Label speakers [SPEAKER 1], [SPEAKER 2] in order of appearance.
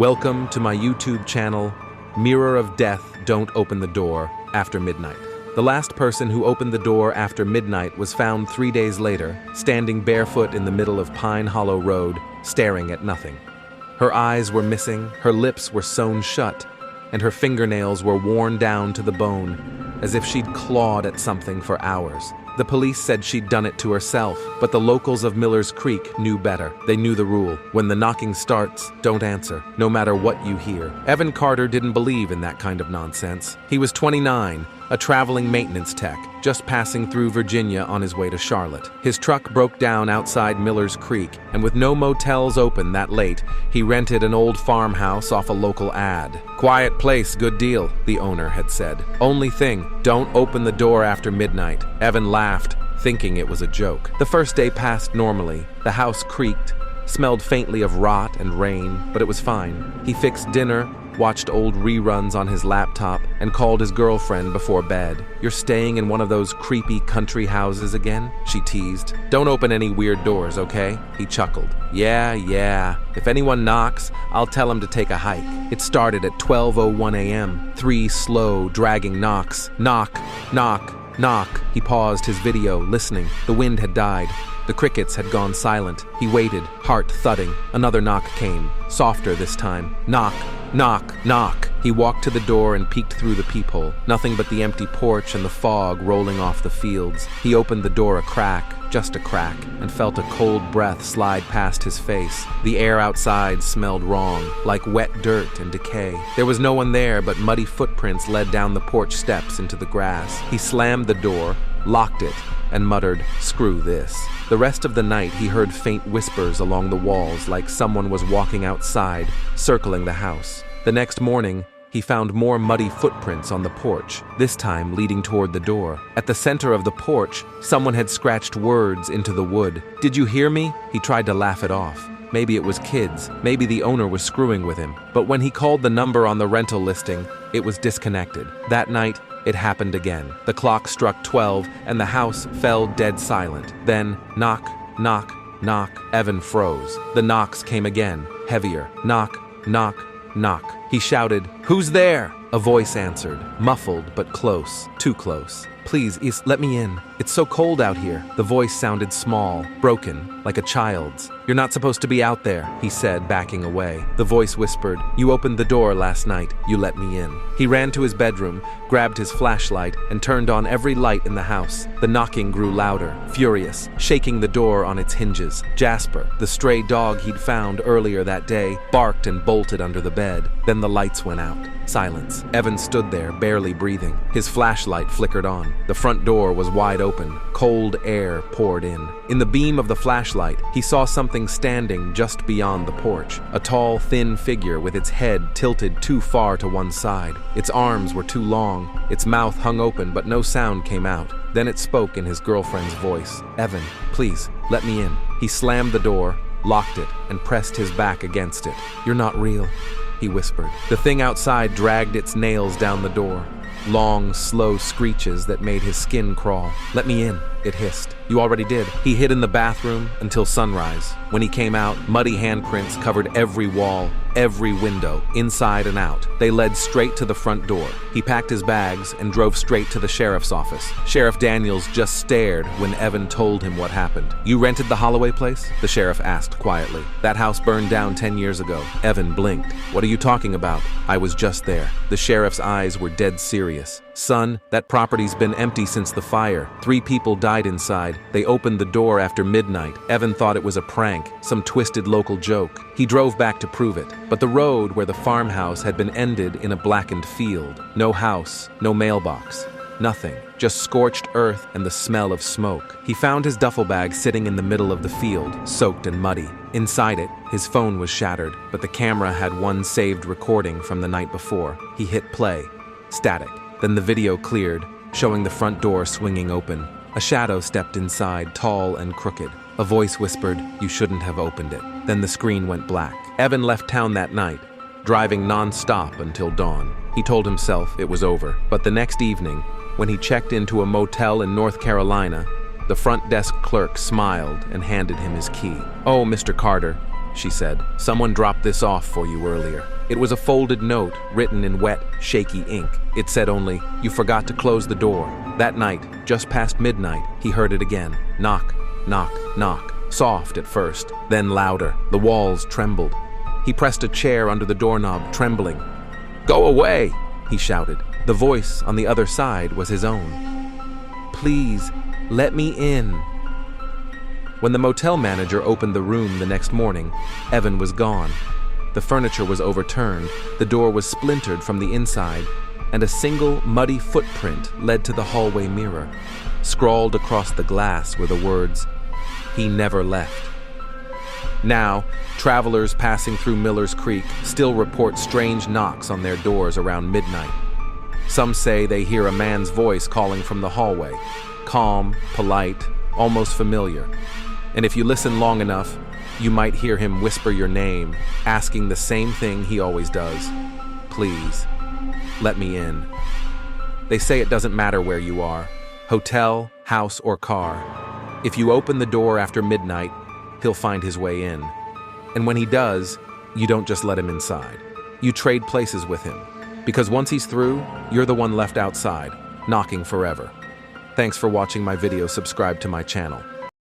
[SPEAKER 1] Welcome to my YouTube channel, Mirror of Death, Don't Open the Door After Midnight. The last person who opened the door after midnight was found 3 days later, standing barefoot in the middle of Pine Hollow Road, staring at nothing. Her eyes were missing, her lips were sewn shut, and her fingernails were worn down to the bone, as if she'd clawed at something for hours. The police said she'd done it to herself, but the locals of Miller's Creek knew better. They knew the rule. When the knocking starts, don't answer, no matter what you hear. Evan Carter didn't believe in that kind of nonsense. He was 29, a traveling maintenance tech, just passing through Virginia on his way to Charlotte. His truck broke down outside Miller's Creek, and with no motels open that late, he rented an old farmhouse off a local ad. "Quiet place, good deal," the owner had said. "Only thing, don't open the door after midnight." Evan laughed, thinking it was a joke. The first day passed normally. The house creaked, smelled faintly of rot and rain, but it was fine. He fixed dinner, watched old reruns on his laptop, and called his girlfriend before bed. "You're staying in one of those creepy country houses again?" she teased. "Don't open any weird doors, okay?" He chuckled. Yeah. If anyone knocks, I'll tell him to take a hike." It started at 12:01 a.m. 3 slow, dragging knocks. Knock, knock, knock. He paused his video, listening. The wind had died. The crickets had gone silent. He waited, heart thudding. Another knock came, softer this time. Knock, knock, knock. He walked to the door and peeked through the peephole. Nothing but the empty porch and the fog rolling off the fields. He opened the door a crack, just a crack, and felt a cold breath slide past his face. The air outside smelled wrong, like wet dirt and decay. There was no one there, but muddy footprints led down the porch steps into the grass. He slammed the door, locked it, and muttered, "Screw this." The rest of the night he heard faint whispers along the walls, like someone was walking outside, circling the house. The next morning, he found more muddy footprints on the porch, this time leading toward the door. At the center of the porch, someone had scratched words into the wood. "Did you hear me?" He tried to laugh it off. Maybe it was kids, maybe the owner was screwing with him. But when he called the number on the rental listing, it was disconnected. That night, it happened again. The clock struck 12, and the house fell dead silent. Then, knock, knock, knock. Evan froze. The knocks came again, heavier. Knock, knock, knock. He shouted, "Who's there?" A voice answered, muffled but close, too close. "Please, let me in. It's so cold out here." The voice sounded small, broken, like a child's. "You're not supposed to be out there," he said, backing away. The voice whispered, "You opened the door last night. You let me in." He ran to his bedroom, grabbed his flashlight, and turned on every light in the house. The knocking grew louder, furious, shaking the door on its hinges. Jasper, the stray dog he'd found earlier that day, barked and bolted under the bed. Then the lights went out. Silence. Evan stood there, barely breathing. His flashlight flickered on. The front door was wide open. Cold air poured in. In the beam of the flashlight, he saw something standing just beyond the porch. A tall, thin figure with its head tilted too far to one side. Its arms were too long. Its mouth hung open, but no sound came out. Then it spoke in his girlfriend's voice. "Evan, please, let me in." He slammed the door, locked it, and pressed his back against it. "You're not real," he whispered. The thing outside dragged its nails down the door. Long, slow screeches that made his skin crawl. "Let me in," it hissed. "You already did." He hid in the bathroom until sunrise. When he came out, muddy handprints covered every wall, every window, inside and out. They led straight to the front door. He packed his bags and drove straight to the sheriff's office. Sheriff Daniels just stared when Evan told him what happened. "You rented the Holloway place?" the sheriff asked quietly. "That house burned down 10 years ago." Evan blinked. "What are you talking about?" "I was just there." The sheriff's eyes were dead serious. "Son, that property's been empty since the fire. 3 people died inside. They opened the door after midnight." Evan thought it was a prank, some twisted local joke. He drove back to prove it. But the road where the farmhouse had been ended in a blackened field. No house, no mailbox. Nothing, just scorched earth and the smell of smoke. He found his duffel bag sitting in the middle of the field, soaked and muddy. Inside it, his phone was shattered, but the camera had one saved recording from the night before. He hit play. Static. Then the video cleared, showing the front door swinging open. A shadow stepped inside, tall and crooked. A voice whispered, "You shouldn't have opened it." Then the screen went black. Evan left town that night, driving non-stop until dawn. He told himself it was over. But the next evening, when he checked into a motel in North Carolina, the front desk clerk smiled and handed him his key. "Oh, Mr. Carter, she said. "Someone dropped this off for you earlier." It was a folded note written in wet, shaky ink. It said only, "You forgot to close the door." That night, just past midnight, he heard it again. Knock, knock, knock. Soft at first, then louder. The walls trembled. He pressed a chair under the doorknob, trembling. "Go away!" he shouted. The voice on the other side was his own. "Please, let me in." When the motel manager opened the room the next morning, Evan was gone. The furniture was overturned, the door was splintered from the inside, and a single muddy footprint led to the hallway mirror. Scrawled across the glass were the words, "He never left." Now, travelers passing through Miller's Creek still report strange knocks on their doors around midnight. Some say they hear a man's voice calling from the hallway, calm, polite, almost familiar. And if you listen long enough, you might hear him whisper your name, asking the same thing he always does. "Please, let me in." They say it doesn't matter where you are, hotel, house, or car. If you open the door after midnight, he'll find his way in. And when he does, you don't just let him inside. You trade places with him. Because once he's through, you're the one left outside, knocking forever. Thanks for watching my video. Subscribe to my channel.